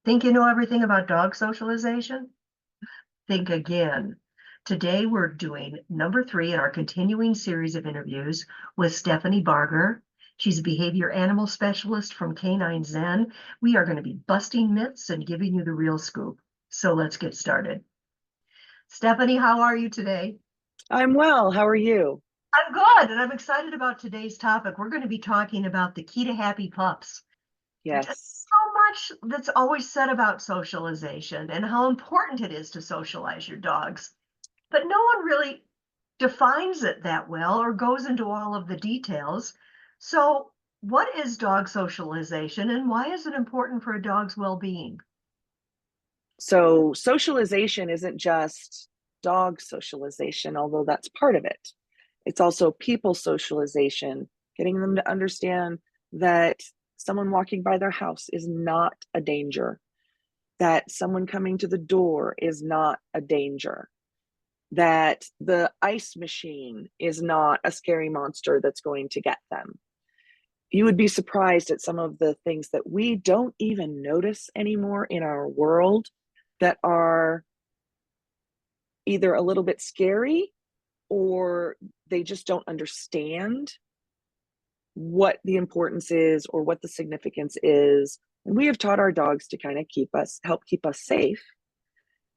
Think you know everything about dog socialization? Think again. Today we're doing number 3 in our continuing series of interviews with Stephanie Barger. She's a behavior animal specialist from Canine Zen. We are going to be busting myths and giving you the real scoop. So let's get started. Stephanie, how are you today? I'm well. How are you? I'm good, and I'm excited about today's topic. We're going to be talking about the key to happy pups. Yes. So much that's always said about socialization and how important it is to socialize your dogs, but no one really defines it that well or goes into all of the details. So, what is dog socialization and why is it important for a dog's well-being? So socialization isn't just dog socialization, although that's part of it. It's also people socialization, getting them to understand that someone walking by their house is not a danger, that someone coming to the door is not a danger, that the ice machine is not a scary monster that's going to get them. You would be surprised at some of the things that we don't even notice anymore in our world that are either a little bit scary or they just don't understand what the importance is or what the significance is. And we have taught our dogs to kind of help keep us safe.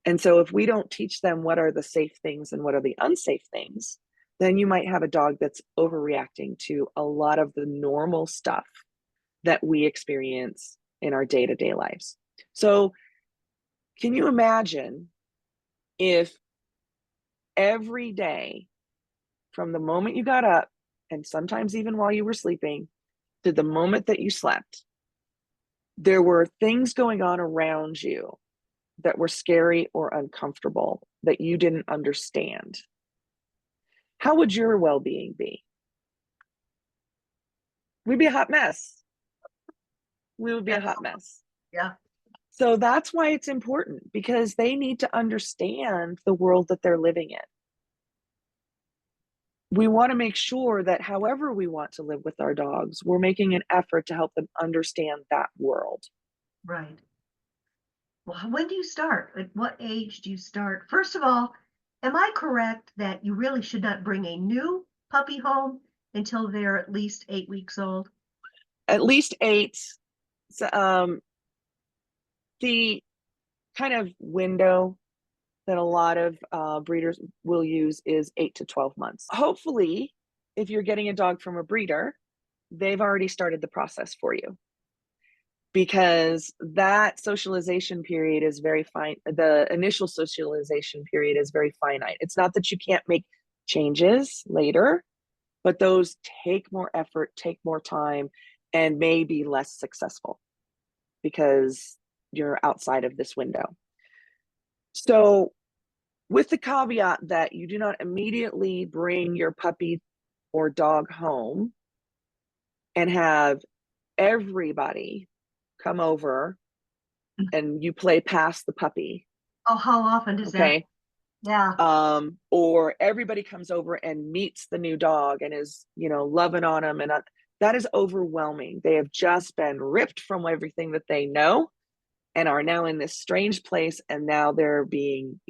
And so if we don't teach them what are the safe things and what are the unsafe things, then you might have a dog that's overreacting to a lot of the normal stuff that we experience in our day-to-day lives. So can you imagine if every day from the moment you got up, and sometimes even while you were sleeping, to the moment that you slept, there were things going on around you that were scary or uncomfortable that you didn't understand? How would your well-being be? We'd be a hot mess. We would be Yeah, a hot mess. yeah, So that's why it's important, because they need to understand the world that they're living in. We want to make sure that however we want to live with our dogs, we're making an effort to help them understand that world. right. Well, when do you start? At what age do you start? First of all, am I correct that you really should not bring a new puppy home until they're at least 8 weeks old? At least eight. So, the kind of window that a lot of breeders will use is 8 to 12 months. Hopefully, if you're getting a dog from a breeder, they've already started the process for you, because that socialization period is very fine. The initial socialization period is very finite. It's not that you can't make changes later, but those take more effort, take more time, and may be less successful because you're outside of this window. So, with the caveat that you do not immediately bring your puppy or dog home and have everybody come over and you play past the puppy, Oh, how often does that? okay? Yeah. Or everybody comes over and meets the new dog and is, loving on him, and that is overwhelming. They have just been ripped from everything that they know and are now in this strange place, and now they're being,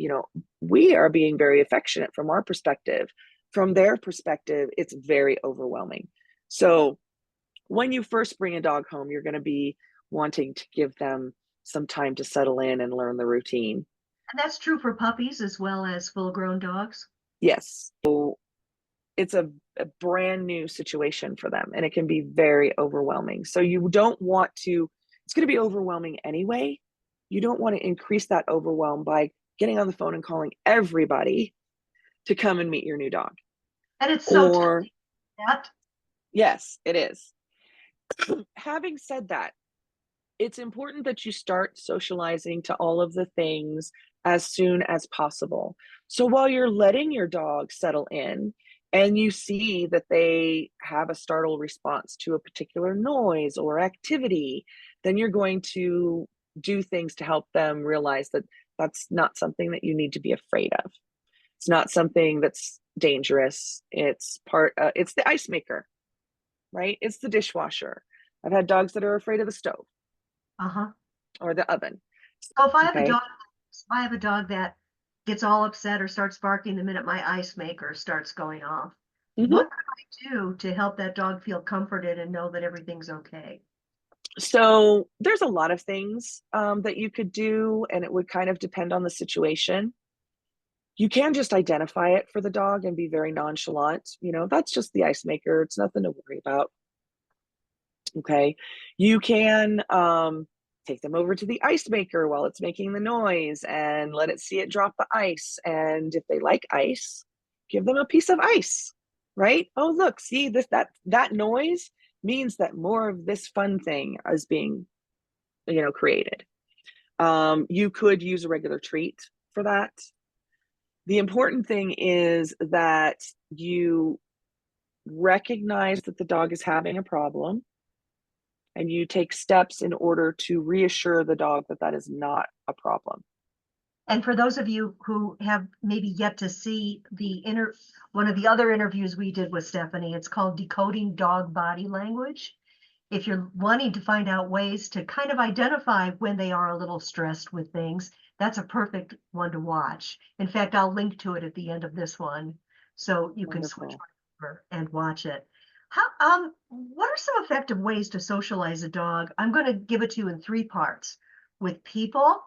we are being very affectionate from our perspective. From their perspective, it's very overwhelming. So when you first bring a dog home, you're going to be wanting to give them some time to settle in and learn the routine. And that's true for puppies as well as full-grown dogs. Yes. So it's a brand new situation for them, and it can be very overwhelming. So you don't want to, it's going to be overwhelming anyway. You don't want to increase that overwhelm by getting on the phone and calling everybody to come and meet your new dog. And it's so Or, tempting that. yes, it is. Having said that, it's important that you start socializing to all of the things as soon as possible. So while you're letting your dog settle in and you see that they have a startle response to a particular noise or activity, then you're going to do things to help them realize that that's not something that you need to be afraid of. It's not something that's dangerous. It's the ice maker, right? It's the dishwasher. I've had dogs that are afraid of the stove. Uh-huh. or the oven. So if I have a Okay. dog, if I have a dog that gets all upset or starts barking the minute my ice maker starts going off, Mhm. what can I do to help that dog feel comforted and know that everything's okay? So there's a lot of things that you could do, and it would kind of depend on the situation. You can just identify it for the dog and be very nonchalant. That's just the ice maker. It's nothing to worry about. Okay. You can take them over to the ice maker while it's making the noise and let it see it drop the ice. And if they like ice, give them a piece of ice, right? Oh, look, see this, that noise means that more of this fun thing is being, created. You could use a regular treat for that. The important thing is that you recognize that the dog is having a problem and you take steps in order to reassure the dog that that is not a problem. And for those of you who have maybe yet to see one of the other interviews we did with Stephanie, it's called Decoding Dog Body Language. If you're wanting to find out ways to kind of identify when they are a little stressed with things, that's a perfect one to watch. In fact, I'll link to it at the end of this one so you can switch Wonderful. over and watch it. What are some effective ways to socialize a dog? I'm going to give it to you in three parts: with people,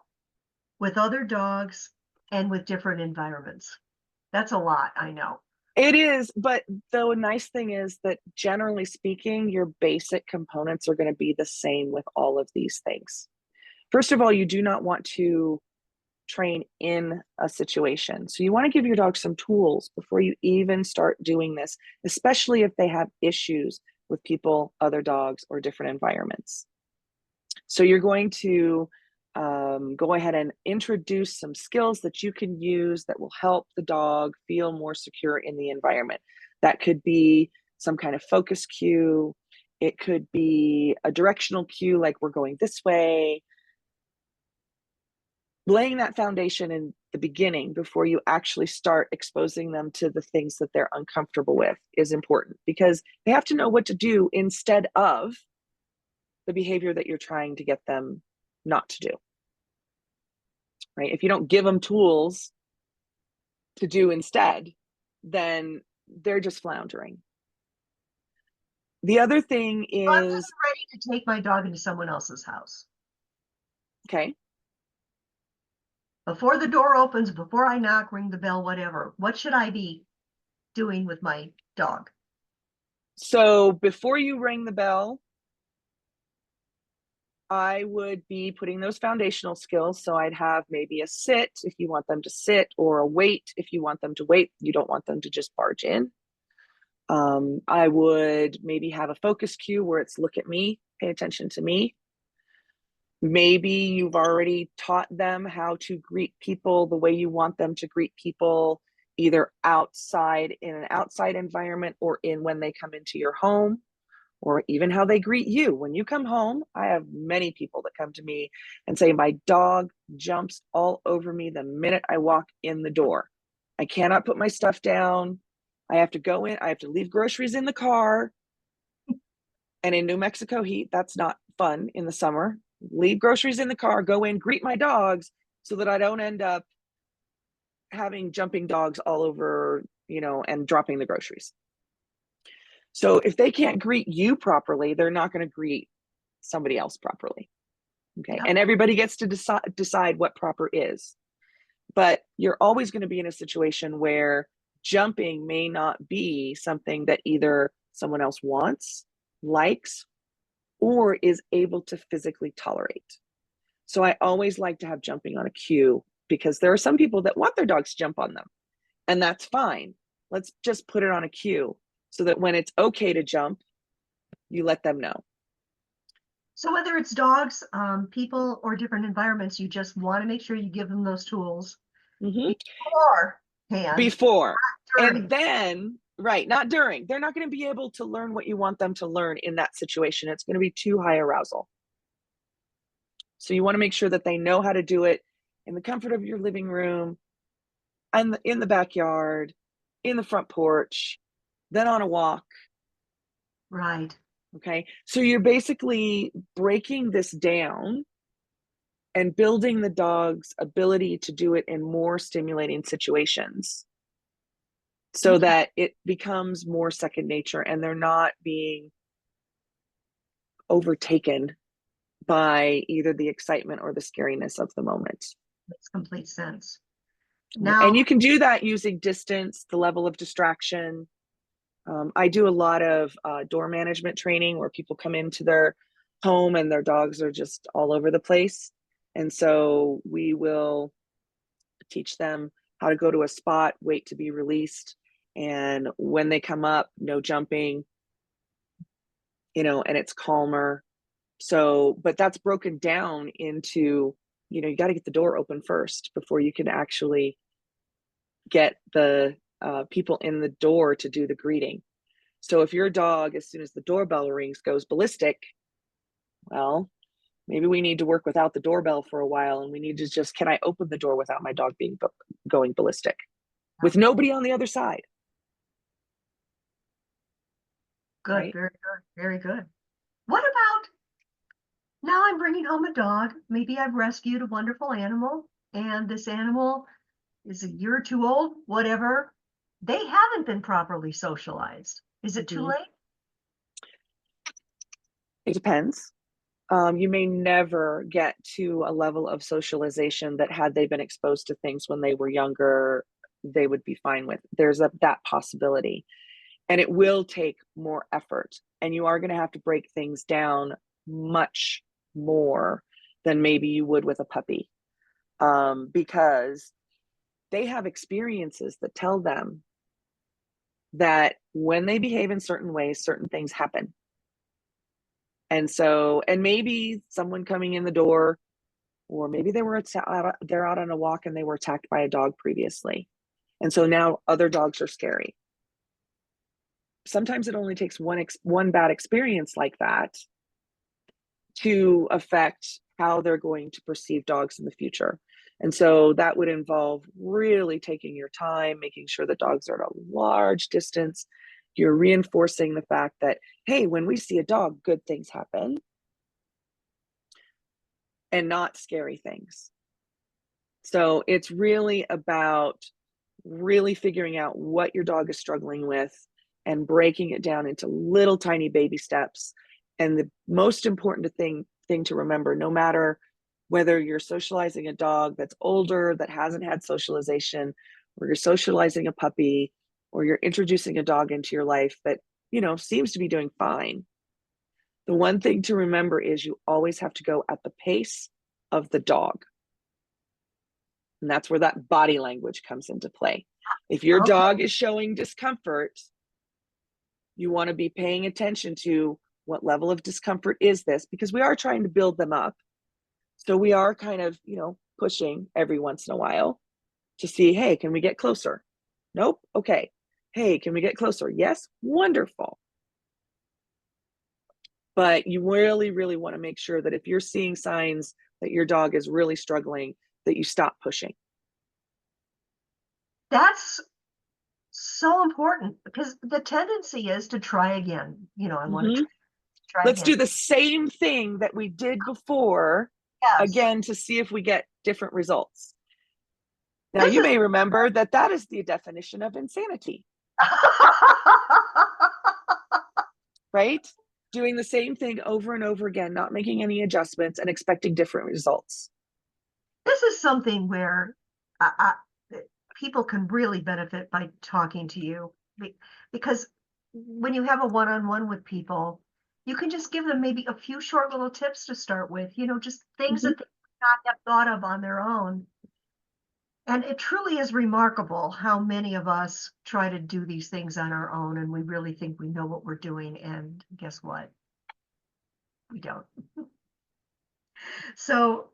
with other dogs, and with different environments. That's a lot, I know. It is, but the nice thing is that generally speaking, your basic components are going to be the same with all of these things. First of all, you do not want to train in a situation. So you want to give your dog some tools before you even start doing this, especially if they have issues with people, other dogs, or different environments. So you're going to go ahead and introduce some skills that you can use that will help the dog feel more secure in the environment. That could be some kind of focus cue. It could be a directional cue, like we're going this way. Laying that foundation in the beginning before you actually start exposing them to the things that they're uncomfortable with is important, because they have to know what to do instead of the behavior that you're trying to get them not to do. Right? If you don't give them tools to do instead, then they're just floundering. The other thing I'm is, ready to take my dog into someone else's house. okay, Before the door opens, before I knock, ring the bell, whatever, what should I be doing with my dog? so before you ring the bell, I would be putting those foundational skills. So I'd have maybe a sit if you want them to sit, or a wait if you want them to wait. You don't want them to just barge in. I would maybe have a focus cue where it's look at me, pay attention to me. Maybe you've already taught them how to greet people the way you want them to greet people, either outside in an outside environment or in when they come into your home, or even how they greet you. When you come home, I have many people that come to me and say, my dog jumps all over me the minute I walk in the door. I cannot put my stuff down. I have to go in, I have to leave groceries in the car. And in New Mexico heat, that's not fun in the summer. Leave groceries in the car, go in, greet my dogs so that I don't end up having jumping dogs all over, and dropping the groceries. So if they can't greet you properly, they're not going to greet somebody else properly. Okay. Yep. And everybody gets to decide what proper is. But you're always going to be in a situation where jumping may not be something that either someone else wants, likes, or is able to physically tolerate. So I always like to have jumping on a cue, because there are some people that want their dogs to jump on them, and that's fine. Let's just put it on a cue so that when it's okay to jump, you let them know. So whether it's dogs, people, or different environments, you just want to make sure you give them those tools Mm-hmm. beforehand, Before. And during. then, right, not during. They're not going to be able to learn what you want them to learn in that situation. It's going to be too high arousal. So you want to make sure that they know how to do it in the comfort of your living room, and in the backyard, in the front porch, then on a walk. Right. Okay. So you're basically breaking this down and building the dog's ability to do it in more stimulating situations so that it becomes more second nature and they're not being overtaken by either the excitement or the scariness of the moment. Makes complete sense. And you can do that using distance, the level of distraction. I do a lot of door management training where people come into their home and their dogs are just all over the place. And so we will teach them how to go to a spot, wait to be released. And when they come up, no jumping, and it's calmer. So, but that's broken down into, you got to get the door open first before you can actually get the people in the door to do the greeting. So if your dog, as soon as the doorbell rings, goes ballistic, well, maybe we need to work without the doorbell for a while, and we need to just, can I open the door without my dog being going ballistic with nobody on the other side? Good, right? very good, very good. What about now I'm bringing home a dog. Maybe I've rescued a wonderful animal, and this animal is a year or two old, whatever. They haven't been properly socialized. Is it too late? It depends. You may never get to a level of socialization that had they been exposed to things when they were younger, they would be fine with. There's that possibility. And it will take more effort. And you are going to have to break things down much more than maybe you would with a puppy. Because they have experiences that tell them that when they behave in certain ways, certain things happen. And so, and maybe someone coming in the door, or maybe they're out on a walk and they were attacked by a dog previously. And so now other dogs are scary. Sometimes it only takes one bad experience like that to affect how they're going to perceive dogs in the future. And so that would involve really taking your time, making sure that dogs are at a large distance. You're reinforcing the fact that, hey, when we see a dog, good things happen, and not scary things. So it's really about really figuring out what your dog is struggling with and breaking it down into little tiny baby steps. And the most important thing to remember, no matter whether you're socializing a dog that's older, that hasn't had socialization, or you're socializing a puppy, or you're introducing a dog into your life that, seems to be doing fine. The one thing to remember is you always have to go at the pace of the dog. And that's where that body language comes into play. If your dog is showing discomfort, you want to be paying attention to what level of discomfort is this, because we are trying to build them up. So we are kind of, pushing every once in a while to see, hey, can we get closer? Nope. Okay. Hey, can we get closer? Yes. Wonderful. But you really, really want to make sure that if you're seeing signs that your dog is really struggling, that you stop pushing. That's so important, because the tendency is to try again. I want to try Let's again. do the same thing that we did before again to see if we get different results. Now, you may remember that is the definition of insanity. Right? Doing the same thing over and over again, not making any adjustments and expecting different results. This is something where people can really benefit by talking to you, because when you have a one-on-one with people, you can just give them maybe a few short little tips to start with, just things that they might not have thought of on their own. And it truly is remarkable how many of us try to do these things on our own, and we really think we know what we're doing. And guess what? We don't. So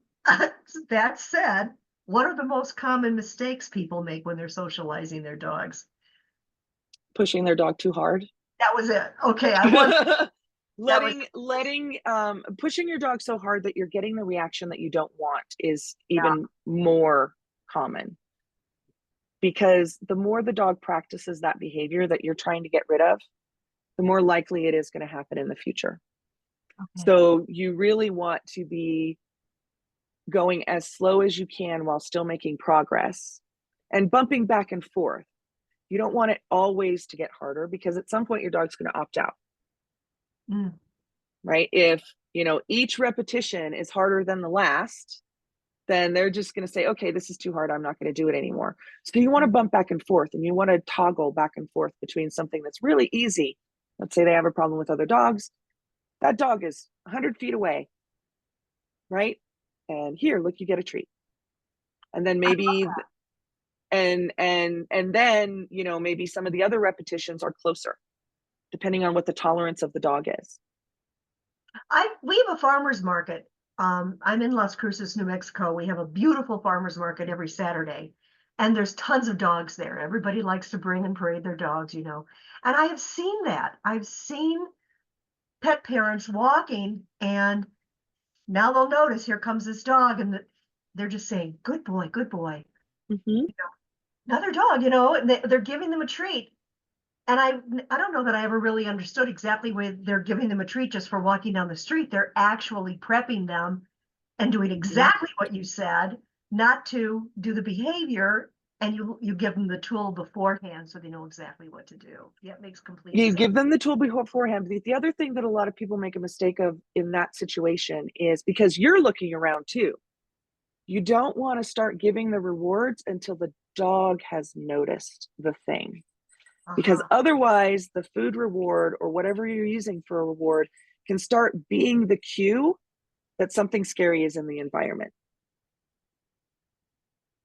that said, what are the most common mistakes people make when they're socializing their dogs? Pushing their dog too hard. That was it. Okay, I was pushing your dog so hard that you're getting the reaction that you don't want is even more common. Because the more the dog practices that behavior that you're trying to get rid of, the more likely it is going to happen in the future. Okay. So you really want to be going as slow as you can while still making progress and bumping back and forth. You don't want it always to get harder, because at some point your dog's going to opt out. Right? If, each repetition is harder than the last, then they're just going to say, okay, this is too hard, I'm not going to do it anymore. So you want to bump back and forth, and you want to toggle back and forth between something that's really easy. Let's say they have a problem with other dogs. That dog is 100 feet away, right? And here, look, you get a treat. And then maybe and then maybe some of the other repetitions are closer, depending on what the tolerance of the dog is. We have a farmer's market. I'm in Las Cruces, New Mexico. We have a beautiful farmer's market every Saturday, and there's tons of dogs there. Everybody likes to bring and parade their dogs, And I have seen that. I've seen pet parents walking, and now they'll notice, here comes this dog, and they're just saying, good boy, good boy. Another dog, and they're giving them a treat. And I don't know that I ever really understood exactly why they're giving them a treat just for walking down the street. They're actually prepping them and doing exactly what you said, not to do the behavior, and you give them the tool beforehand so they know exactly what to do. Yeah, it makes complete sense. You give them the tool beforehand. But the other thing that a lot of people make a mistake of in that situation is, because you're looking around too, you don't want to start giving the rewards until the dog has noticed the thing. Because otherwise the food reward or whatever you're using for a reward can start being the cue that something scary is in the environment.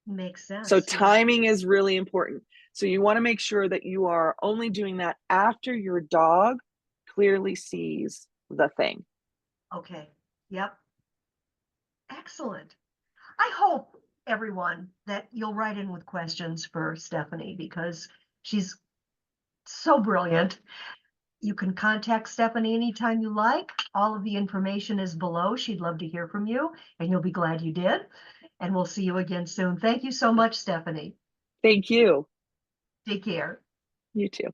Makes sense. So timing is really important. So you want to make sure that you are only doing that after your dog clearly sees the thing. Okay. Yep. Excellent. I hope, everyone, that you'll write in with questions for Stephanie, because she's so brilliant. You can contact Stephanie anytime you like. All of the information is below. She'd love to hear from you, and you'll be glad you did. And we'll see you again soon. Thank you so much, Stephanie. Thank you. Take care. You too.